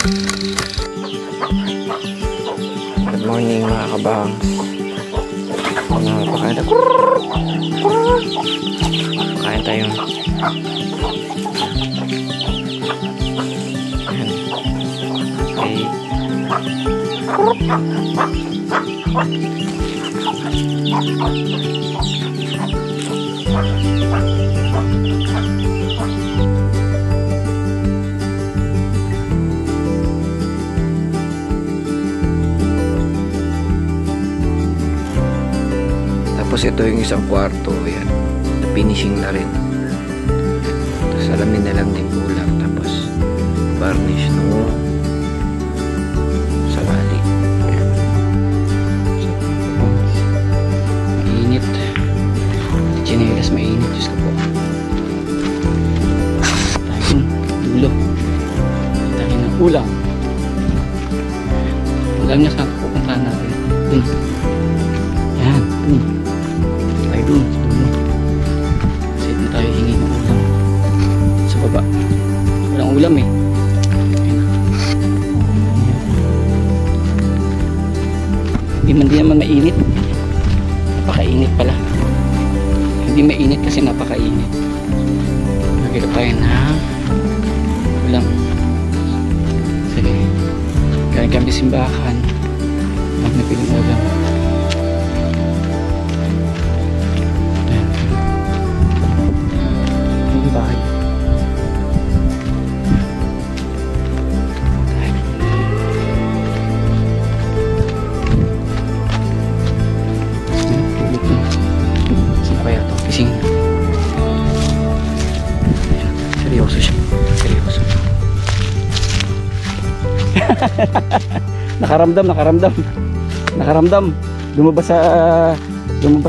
Good morning mga kabangs. Napakain tayo. Kain tayo. Ayan. Okay. Tapos ito yung isang kwarto, ayan, na finishing na rin. Tapos alamin na lang din kulang, tapos varnish no sa bali. Ayan. So, mainit. Chinelas mainit, Diyos ko po. Tayong dulo. Tayo ng ulam. Ulam niya saan pupuntahan natin. Dun. Yan, dun. Dun, kasi dun tayo hingi ng ulam sa baba. Walang ulam eh. Hindi naman mainit. Napakainit pala. Hindi mainit kasi napakainit. Nakita tayo ng ulam. Sige, galing kami simbahan. Magnapiling ulam. Bahay. Saan kaya ito? Kising. Seryoso siya. Seryoso. Nakaramdam. Lumabas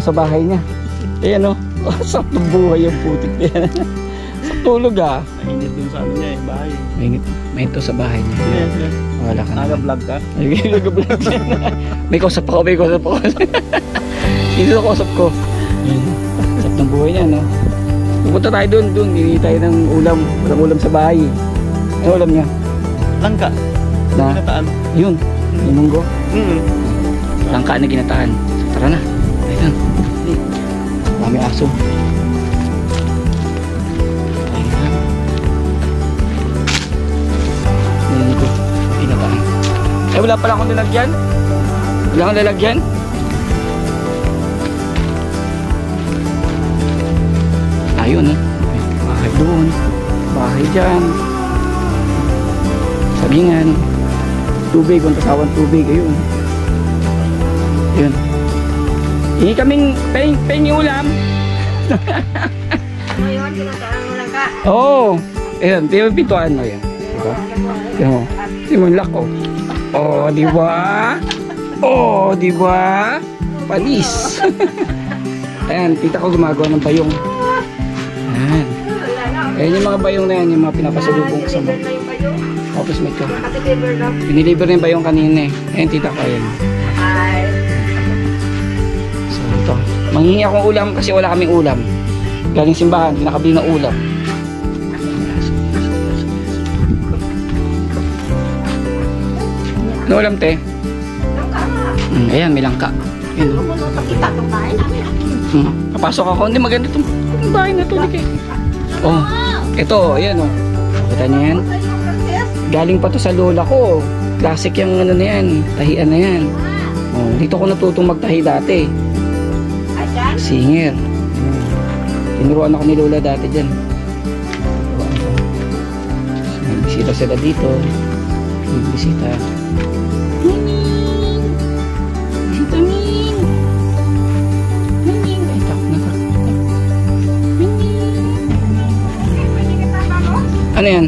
sa bahay niya. Ayan o. Sakto buhay yung putik niya. Tulog ah. Mainit dun sa ano niya eh, bahay. Mainit to sa bahay niya. Yes. Wala ka na. Nag-vlog ka? Nag-vlog siya. May kausap ako. Dito sa kausap ko. Sarap ng buhay niya, no? Pupunta tayo dun. Hindi tayo ng ulam. Walang ulam sa bahay. Ano ulam niya? Langka. Na? Ginataan. Yun. Minunggo. Langka na ginataan. So, tara na. Ayun. Dami aso. Eh wala pala akong lalagyan. Wala akong lalagyan. Ayun eh. Bahay doon. Bahay dyan. Sabingan. Tubig. Ang kasawan tubig. Ayun. Ayun. Hindi kaming pengi ulam. Ngayon, pinagkaan mo lang ka. Oo. Ayun. Di ba pintuan mo yan? Diba? Diba? Diba ang lako? Oh, di ba? Oh, di ba? Panis. Ayan, tita ko gumagawa ng bayong. Ayan. Ayan yung mga bayong na yan, yung mga pinapasalubong ko sa mga. Tapos may ito. Piniliver na yung bayong kanina eh. Ayan, tita ko, ayan. So, ito. Manghingi akong ulam kasi wala kaming ulam. Galing simbahan, pinakabili ng ulam. Ano ulam, te? Ayan, may langka. Ayan, papasok ako. Hindi, maganda itong bahay na ito. Oh, ito, ayan, oh. Kita niyo yan? Galing pa to sa lola ko. Classic yung ano na yan. Tahian na yan. Oh, dito ko natutong magtahi dati. Singer. Tinuruan ako ni lola dati dyan. Bisita sila dito. Bisita. Ano yan?